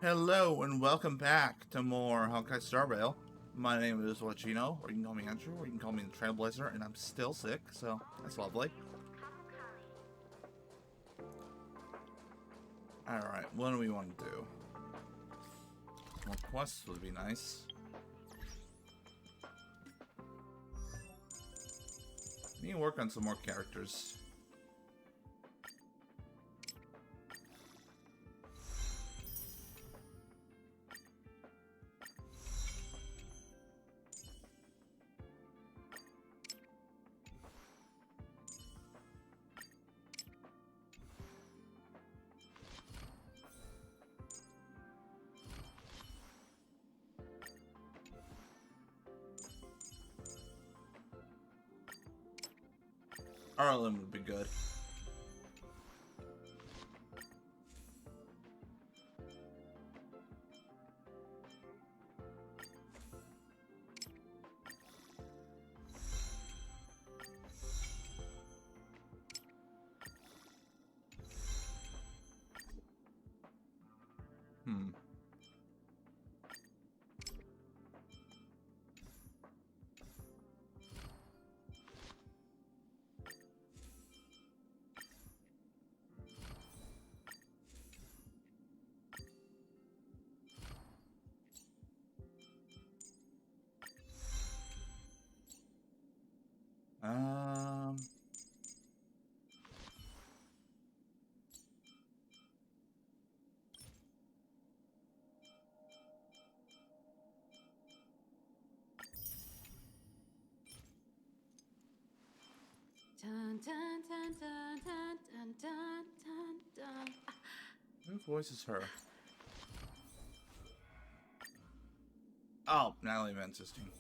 Hello and welcome back to more Honkai Star Rail. My name is Wachino, or you can call me Andrew, or you can call me the Trailblazer, and I'm still sick, so that's lovely. Alright, what do we want to do? More quests would be nice. We need to work on some more characters. Arlen would be good. Hmm. Um... Dun, dun, dun, dun, dun, dun, dun, dun, dun. Who voices her? Oh, Natalie Van Sistine.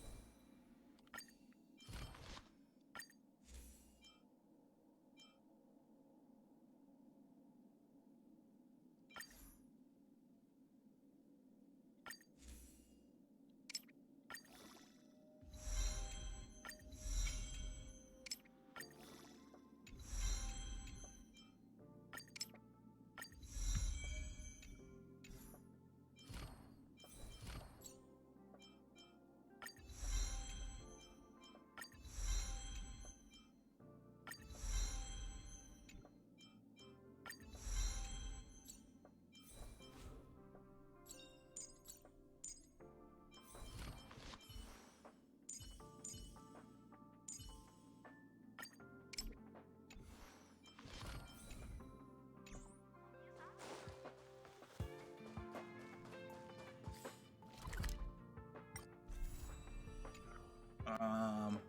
Um...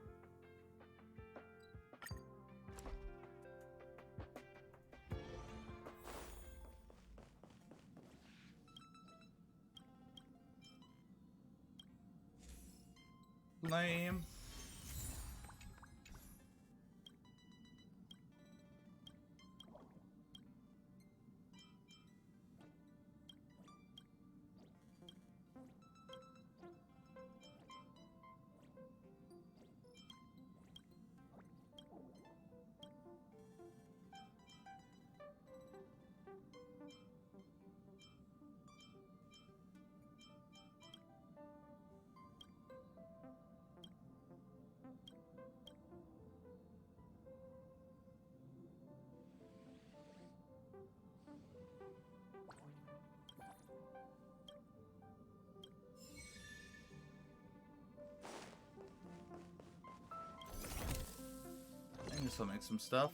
Lame. I can still make some stuff.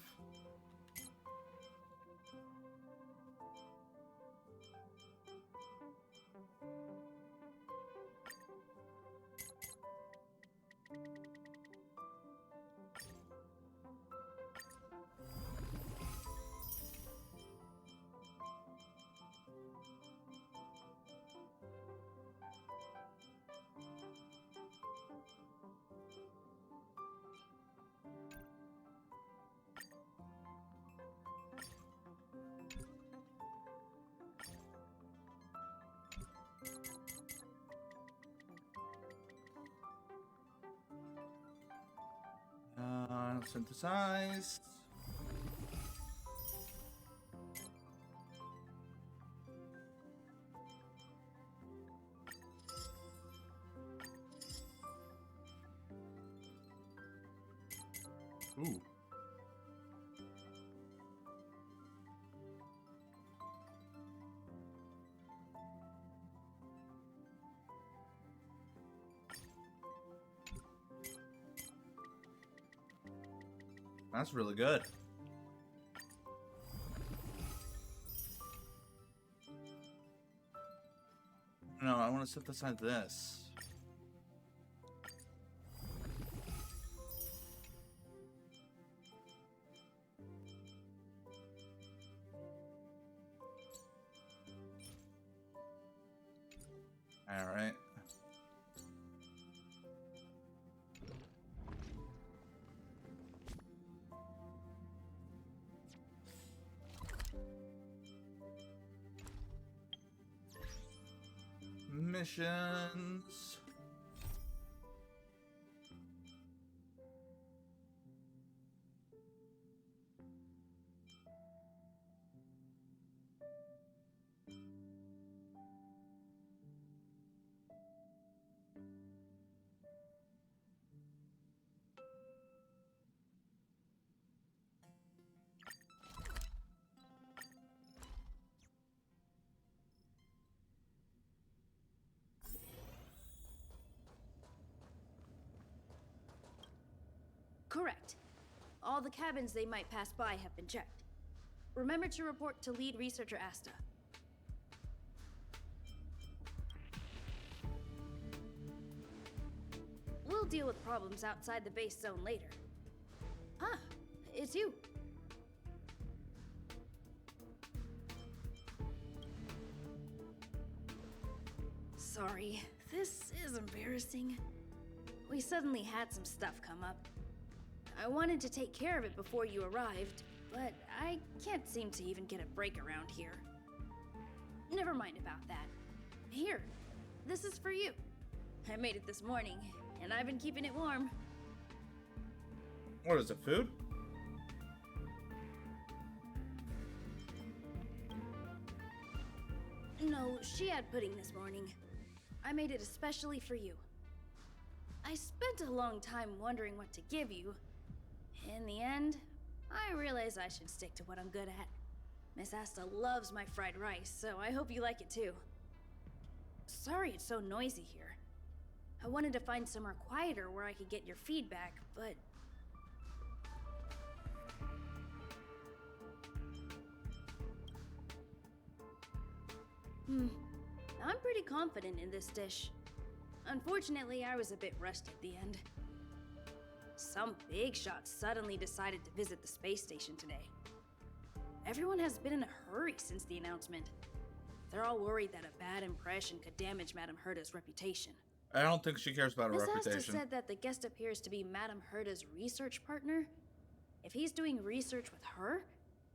Synthesize. Ooh. That's really good. No, I want to set aside this. All right. Missions. Correct. All the cabins they might pass by have been checked. Remember to report to lead researcher Asta. We'll deal with problems outside the base zone later. Ah, it's you. Sorry, this is embarrassing. We suddenly had some stuff come up. I wanted to take care of it before you arrived, but I can't seem to even get a break around here. Never mind about that. Here, this is for you. I made it this morning, and I've been keeping it warm. What is it, food? No, she had pudding this morning. I made it especially for you. I spent a long time wondering what to give you. In the end, I realized I should stick to what I'm good at. Miss Asta loves my fried rice, so I hope you like it too. Sorry it's so noisy here. I wanted to find somewhere quieter where I could get your feedback, but... I'm pretty confident in this dish. Unfortunately, I was a bit rushed at the end. Some big shot suddenly decided to visit the space station today. Everyone has been in a hurry since the announcement. They're all worried that a bad impression could damage Madame Herda's reputation. I don't think she cares about her Miss reputation. Asta said that the guest appears to be Madame Herda's research partner. If he's doing research with her,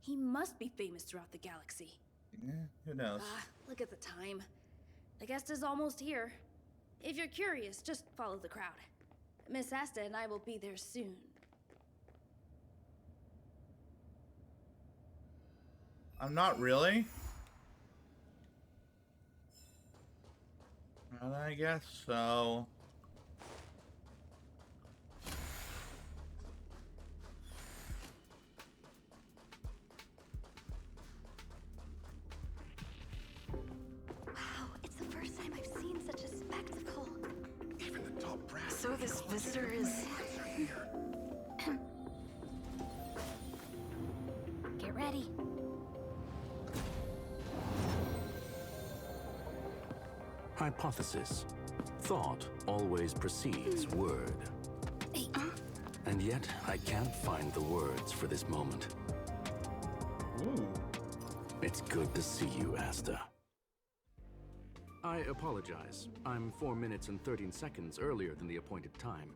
he must be famous throughout the galaxy. Yeah, who knows? Look at the time. The guest is almost here. If you're curious, just follow the crowd. Miss Asta and I will be there soon. I'm not really. Well, I guess so. Wow, it's the first time I've seen such a spectacle. Even the top brass. So this visitor is... Get ready. Hypothesis. Thought always precedes word. And yet, I can't find the words for this moment. Ooh. It's good to see you, Asta. I apologize. I'm 4 minutes and 13 seconds earlier than the appointed time.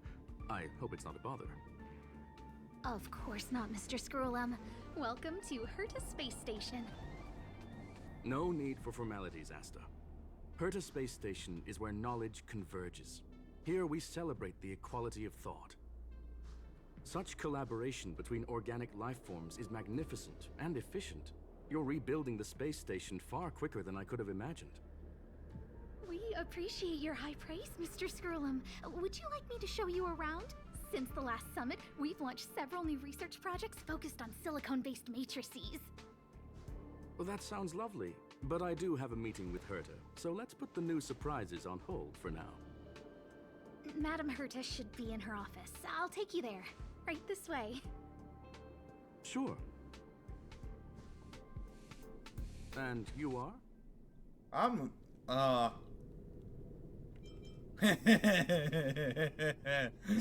I hope it's not a bother. Of course not, Mr. Scrollum. Welcome to Herta Space Station. No need for formalities, Asta. Herta Space Station is where knowledge converges. Here we celebrate the equality of thought. Such collaboration between organic life forms is magnificent and efficient. You're rebuilding the space station far quicker than I could have imagined. We appreciate your high praise, Mr. Scrollum. Would you like me to show you around? Since the last summit, we've launched several new research projects focused on silicone-based matrices. Well, that sounds lovely, but I do have a meeting with Herta, so let's put the new surprises on hold for now. Madam Herta should be in her office. I'll take you there. Right this way. Sure. And you are? I'm,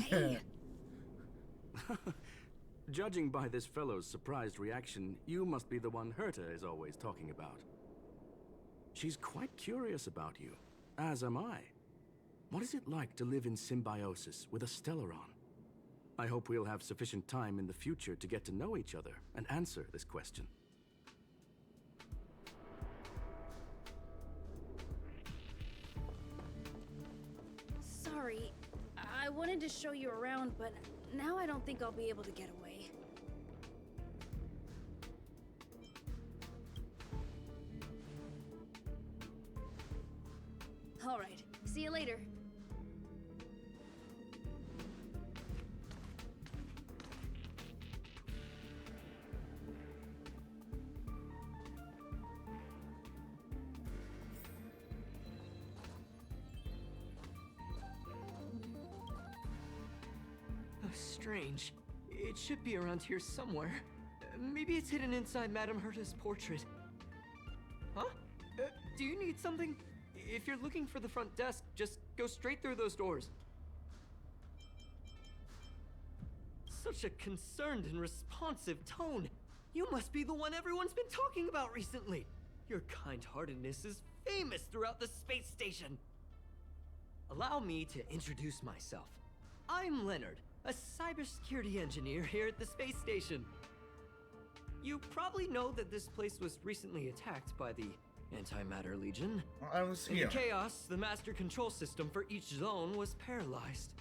Hey, Judging by this fellow's surprised reaction, you must be the one Herta is always talking about. She's quite curious about you, as am I. What is it like to live in symbiosis with a Stellaron? I hope we'll have sufficient time in the future to get to know each other and answer this question. sorry. I wanted to show you around, but now I don't think I'll be able to get away. All right, see you later. Oh, strange. It should be around here somewhere. Maybe it's hidden inside Madame Herta's portrait. Huh? Do you need something? If you're looking for the front desk, just go straight through those doors. Such a concerned and responsive tone. You must be the one everyone's been talking about recently. Your kind-heartedness is famous throughout the space station. Allow me to introduce myself. I'm Leonard, a cybersecurity engineer here at the space station. You probably know that this place was recently attacked by the Antimatter Legion. I was In here. the chaos, the master control system for each zone was paralyzed.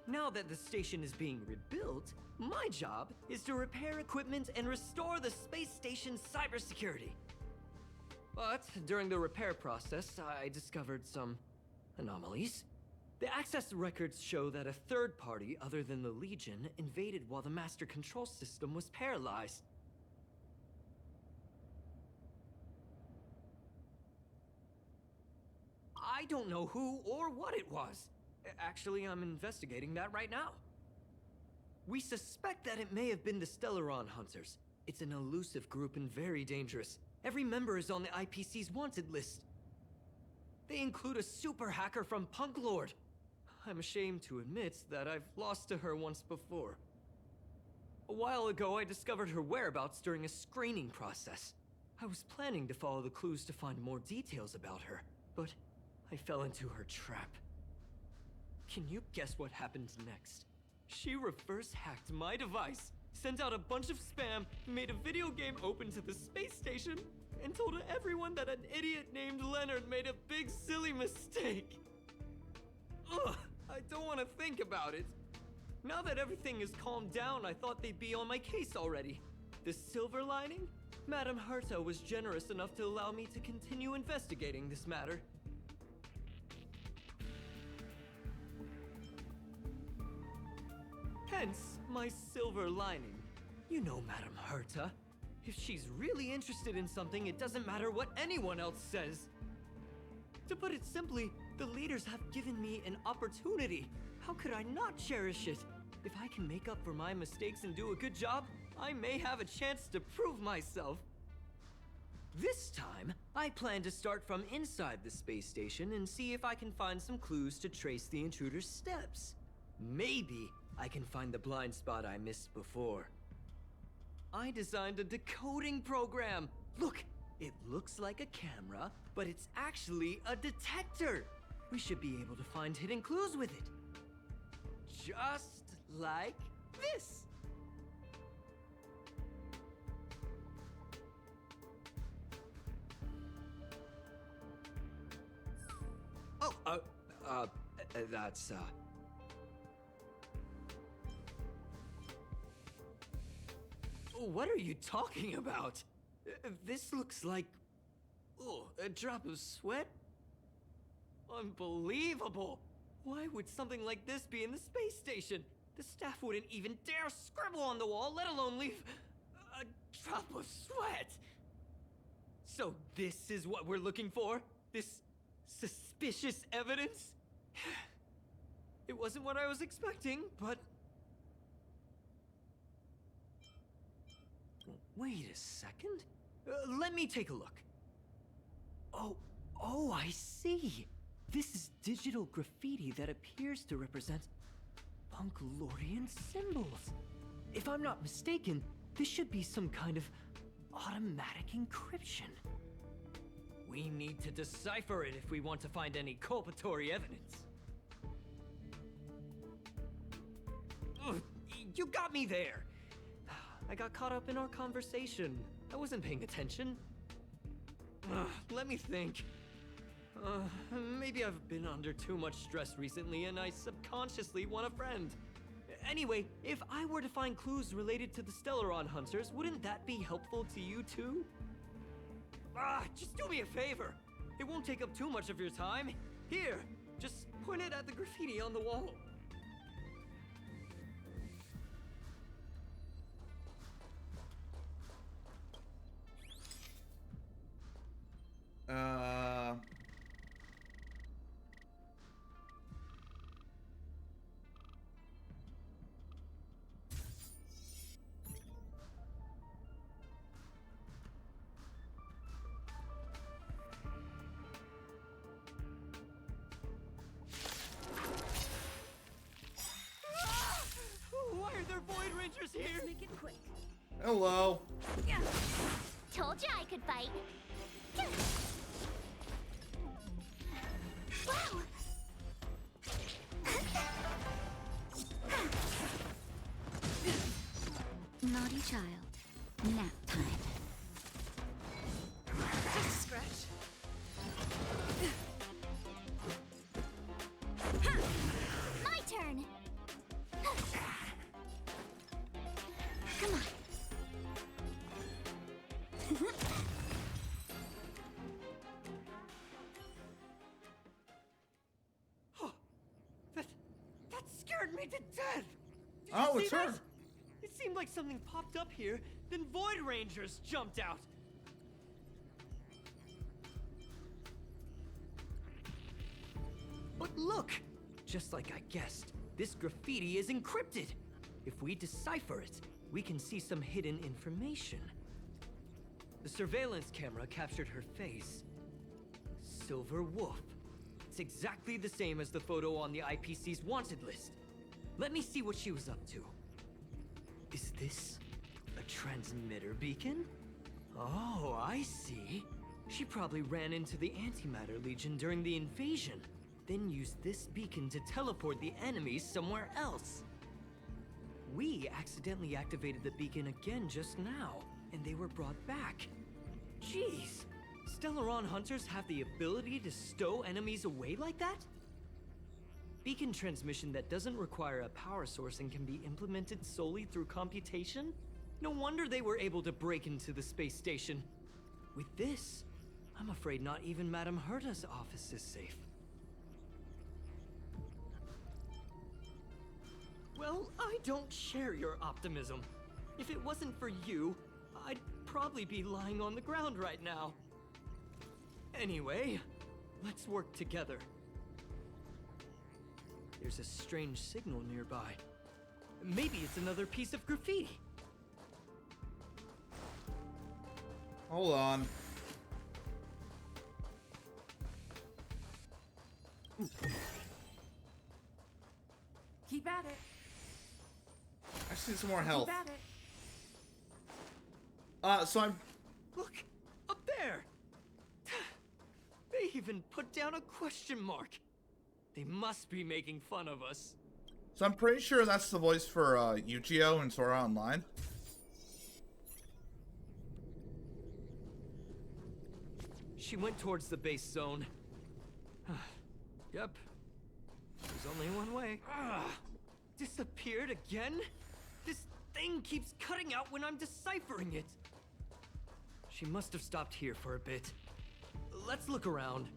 Now that the station is being rebuilt, my job is to repair equipment and restore the space station's cybersecurity. But during the repair process, I discovered some anomalies. The access records show that a third party other than the Legion invaded while the master control system was paralyzed. I don't know who or what it was. Actually, I'm investigating that right now. We suspect that it may have been the Stellaron Hunters. It's an elusive group and very dangerous. Every member is on the IPC's wanted list. They include a super hacker from Punk Lord. I'm ashamed to admit that I've lost to her once before. A while ago, I discovered her whereabouts during a screening process. I was planning to follow the clues to find more details about her, but I fell into her trap. Can you guess what happened next? She reverse hacked my device, sent out a bunch of spam, made a video game open to the space station, and told everyone that an idiot named Leonard made a big silly mistake. Ugh, I don't want to think about it. Now that everything is calmed down, I thought they'd be on my case already. The silver lining? Madame Herta was generous enough to allow me to continue investigating this matter. Hence, my silver lining. You know Madame Herta. If she's really interested in something, it doesn't matter what anyone else says. To put it simply, the leaders have given me an opportunity. How could I not cherish it? If I can make up for my mistakes and do a good job, I may have a chance to prove myself. This time, I plan to start from inside the space station and see if I can find some clues to trace the intruder's steps. Maybe I can find the blind spot I missed before. I designed a decoding program. Look, it looks like a camera, but it's actually a detector. We should be able to find hidden clues with it. Just like this. Oh, that's, What are you talking about? This looks like... Oh, a drop of sweat? Unbelievable! Why would something like this be in the space station? The staff wouldn't even dare scribble on the wall, let alone leave a drop of sweat. So this is what we're looking for? This suspicious evidence? It wasn't what I was expecting, but... Wait a second. Let me take a look. Oh, I see. This is digital graffiti that appears to represent Punkalorian symbols. If I'm not mistaken, this should be some kind of automatic encryption. We need to decipher it if we want to find any culpatory evidence. Ugh, you got me there. I got caught up in our conversation. I wasn't paying attention. Let me think. Maybe I've been under too much stress recently and I subconsciously want a friend. Anyway, if I were to find clues related to the Stellaron Hunters, wouldn't that be helpful to you too? Just do me a favor. It won't take up too much of your time. Here, just point it at the graffiti on the wall. Why are there Void Rangers here? Let's make it quick. Hello. Told you I could fight. Wow! Naughty child. Nap time. Just a scratch. My turn! Come on. That scared me to death! Did Oh, you see it's her. that? It seemed like something popped up here, then Void Rangers jumped out. But look! Just like I guessed, this graffiti is encrypted. If we decipher it, we can see some hidden information. The surveillance camera captured her face. Silver Wolf. It's exactly the same as the photo on the IPC's wanted list. Let me see what she was up to. Is this a transmitter beacon? Oh, I see. She probably ran into the Antimatter Legion during the invasion, then used this beacon to teleport the enemies somewhere else. We accidentally activated the beacon again just now, and they were brought back. Jeez, Stellaron Hunters have the ability to stow enemies away like that? Beacon transmission that doesn't require a power source and can be implemented solely through computation? No wonder they were able to break into the space station. With this, I'm afraid not even Madame Herta's office is safe. Well, I don't share your optimism. If it wasn't for you, I'd probably be lying on the ground right now. Anyway, let's work together. There's a strange signal nearby. Maybe it's another piece of graffiti. Hold on. Keep at it. I just need some more health. Keep at it. So I'm... Look, up there! They even put down a question mark. They must be making fun of us. So I'm pretty sure that's the voice for Yuchio in Sword Art Online. She went towards the base zone. Yep. There's only one way. Disappeared again? This thing keeps cutting out when I'm deciphering it. She must have stopped here for a bit. Let's look around.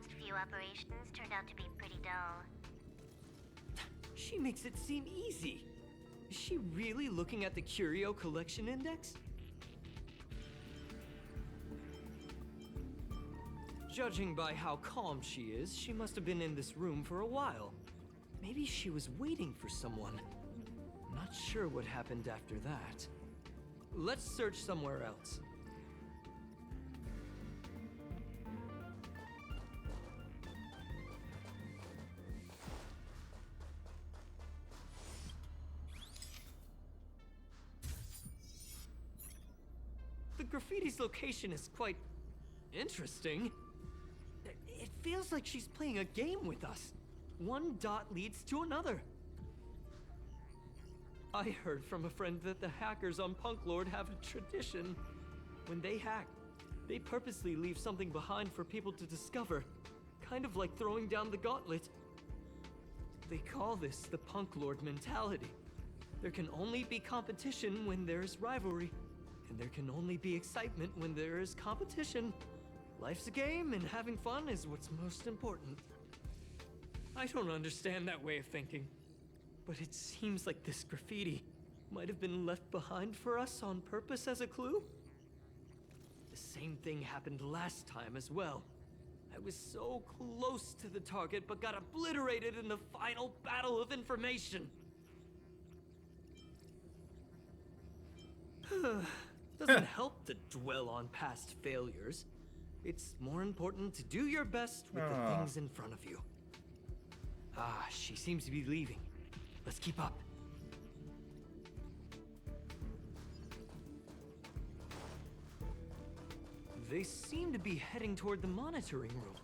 past few operations turned out to be pretty dull. She makes it seem easy. Is she really looking at the Curio Collection Index? Judging by how calm she is, she must have been in this room for a while. Maybe she was waiting for someone. Not sure what happened after that. Let's search somewhere else. The graffiti's location is quite interesting. It feels like she's playing a game with us. One dot leads to another. I heard from a friend that the hackers on Punk Lord have a tradition. When they hack, they purposely leave something behind for people to discover. Kind of like throwing down the gauntlet. They call this the Punk Lord mentality. There can only be competition when there's rivalry. And there can only be excitement when there is competition. Life's a game, and having fun is what's most important. I don't understand that way of thinking, but it seems like this graffiti might have been left behind for us on purpose as a clue. The same thing happened last time as well. I was so close to the target, but got obliterated in the final battle of information. Doesn't help to dwell on past failures. It's more important to do your best with the things in front of you. Ah, she seems to be leaving. Let's keep up. They seem to be heading toward the monitoring room.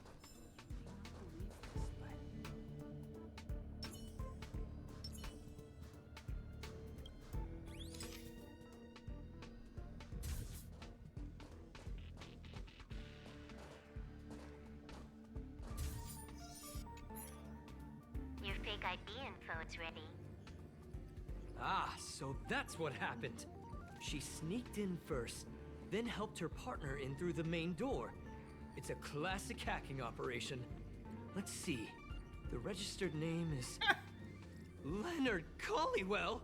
Your fake ID info's ready. Ah, so that's what happened. She sneaked in first, then helped her partner in through the main door. It's a classic hacking operation. Let's see. The registered name is Leonard Collywell.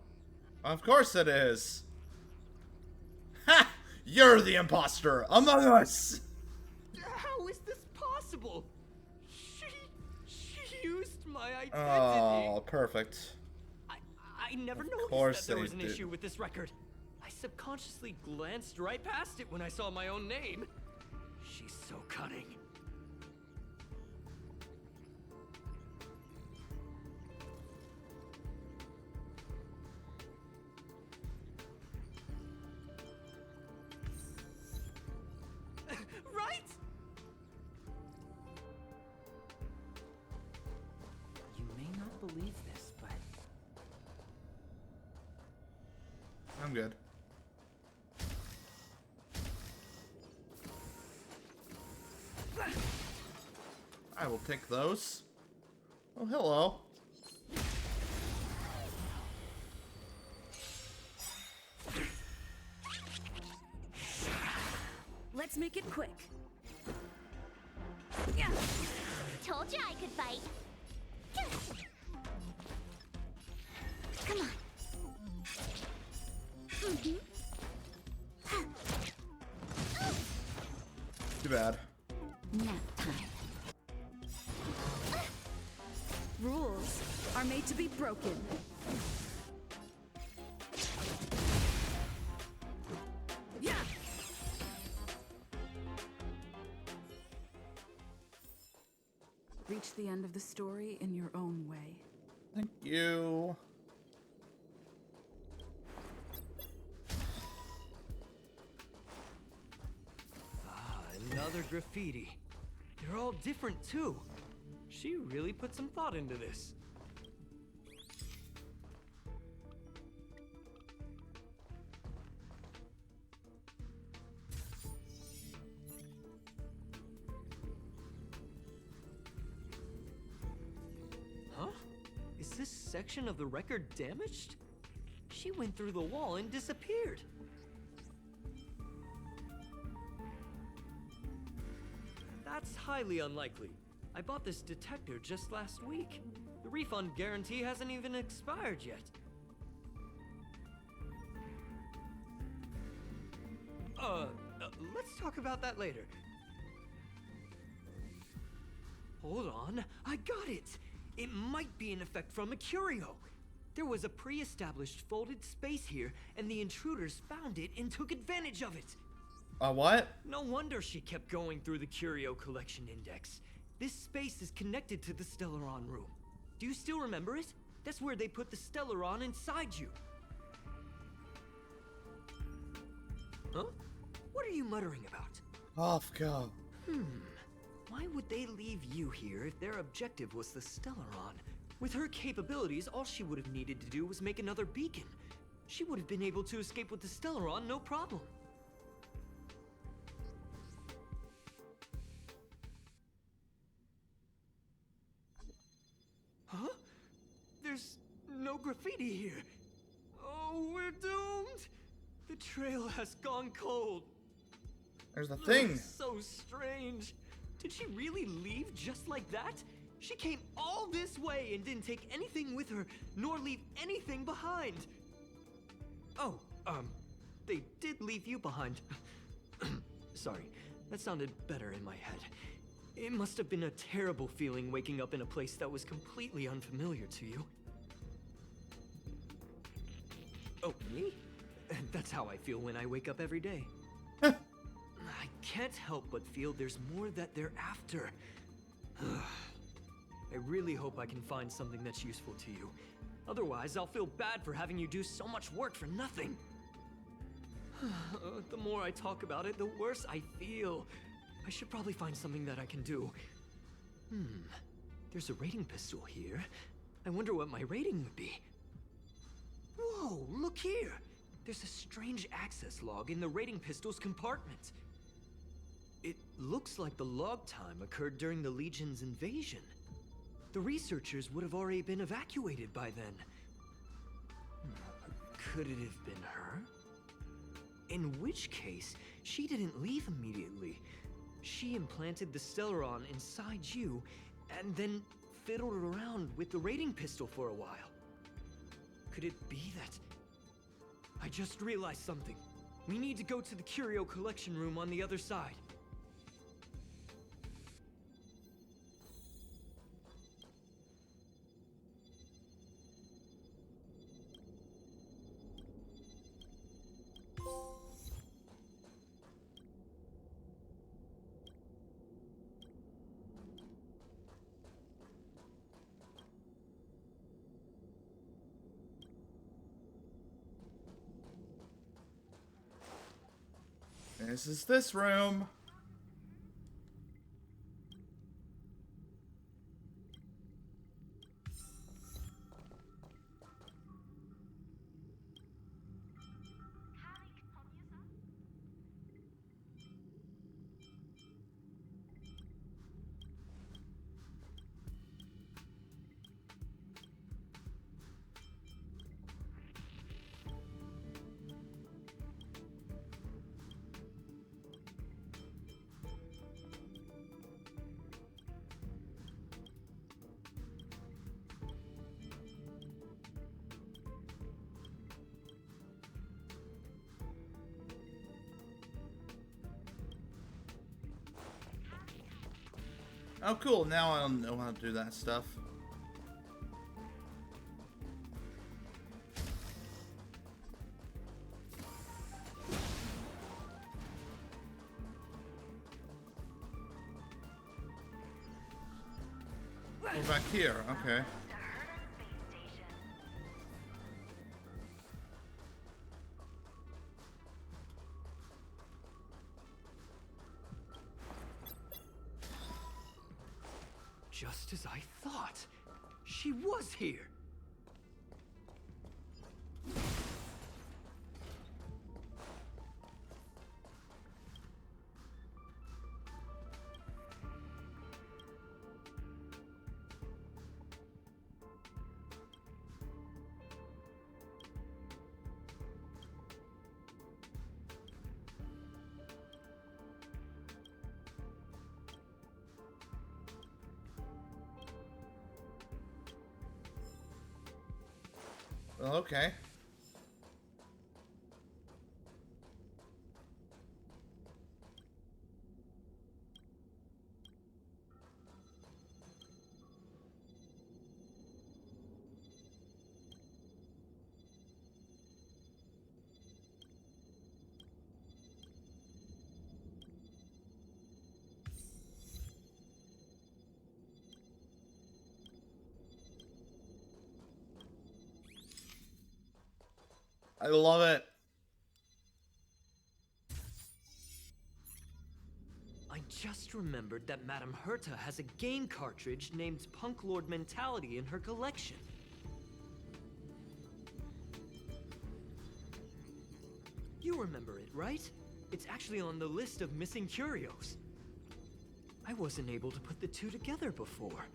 Of course it is. Ha! You're the imposter among us. How is this possible? She used my identity. Oh, perfect. I never noticed that there was an issue with this record. I subconsciously glanced right past it when I saw my own name. She's so cunning. Right? You may not believe this, but I'm good. I will take those. Oh, hello. Let's make it quick. Told you I could fight. Come on. Too bad. Nap time. Rules are made to be broken. Yeah. Reach the end of the story in your own way. Thank you. Another graffiti. They're all different too. She really put some thought into this. Huh? Is this section of the record damaged? She went through the wall and disappeared. That's highly unlikely. I bought this detector just last week. The refund guarantee hasn't even expired yet. Let's talk about that later. Hold on, I got it! It might be an effect from a curio. There was a pre-established folded space here, and the intruders found it and took advantage of it. What? No wonder she kept going through the curio collection index. This space is connected to the Stellaron room. Do you still remember it? That's where they put the Stellaron inside you. Huh? What are you muttering about? Off go. Why would they leave you here if their objective was the Stellaron? With her capabilities, all she would have needed to do was make another beacon. She would have been able to escape with the Stellaron, no problem. Huh? There's no graffiti here. Oh, we're doomed! The trail has gone cold. There's the thing. So strange. Did she really leave just like that? She came all this way and didn't take anything with her, nor leave anything behind. Oh, they did leave you behind. Sorry, that sounded better in my head. It must have been a terrible feeling waking up in a place that was completely unfamiliar to you. Oh, me? That's how I feel when I wake up every day. I can't help but feel there's more that they're after. I really hope I can find something that's useful to you. Otherwise, I'll feel bad for having you do so much work for nothing. The more I talk about it, the worse I feel. I should probably find something that I can do. There's a rating pistol here. I wonder what my rating would be. Whoa, look here! There's a strange access log in the rating pistol's compartment. It looks like the log time occurred during the Legion's invasion. The researchers would have already been evacuated by then. Could it have been her? In which case, she didn't leave immediately. She implanted the Stellaron inside you, and then fiddled around with the rating pistol for a while. Could it be that... I just realized something. We need to go to the curio collection room on the other side. This is this room. Oh, cool. Now I don't know how to do that stuff. We're back here. Okay. Just as I thought. She was here. Okay. I love it. I just remembered that Madame Herta has a game cartridge named Punk Lord Mentality in her collection. You remember it, right? It's actually on the list of missing curios. I wasn't able to put the two together before.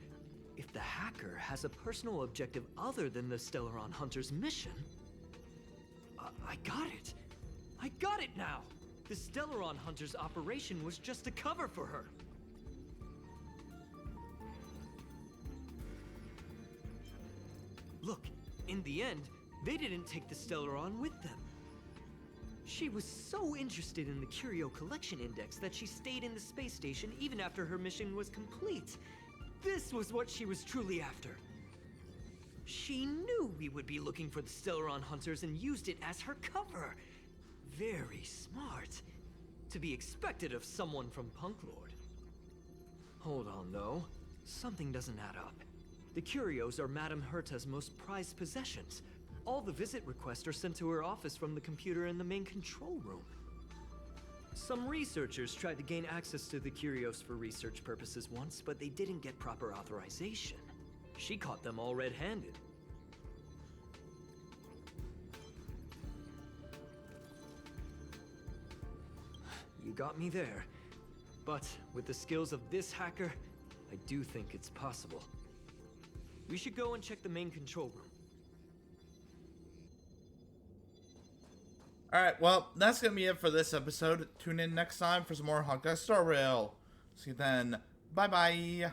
If the hacker has a personal objective other than the Stellaron Hunter's mission... I got it! I got it now! The Stellaron Hunter's operation was just a cover for her. Look, in the end, they didn't take the Stellaron with them. She was so interested in the Curio Collection Index that she stayed in the space station even after her mission was complete. This was what she was truly after. She knew we would be looking for the Stellaron Hunters and used it as her cover. Very smart. To be expected of someone from Punk Lord. Hold on, though. Something doesn't add up. The curios are Madame Herta's most prized possessions. All the visit requests are sent to her office from the computer in the main control room. Some researchers tried to gain access to the curios for research purposes once, but they didn't get proper authorization. She caught them all red-handed. You got me there. But with the skills of this hacker, I do think it's possible. We should go and check the main control room. Alright, well, that's going to be it for this episode. Tune in next time for some more Honkai Star Rail. See you then. Bye-bye.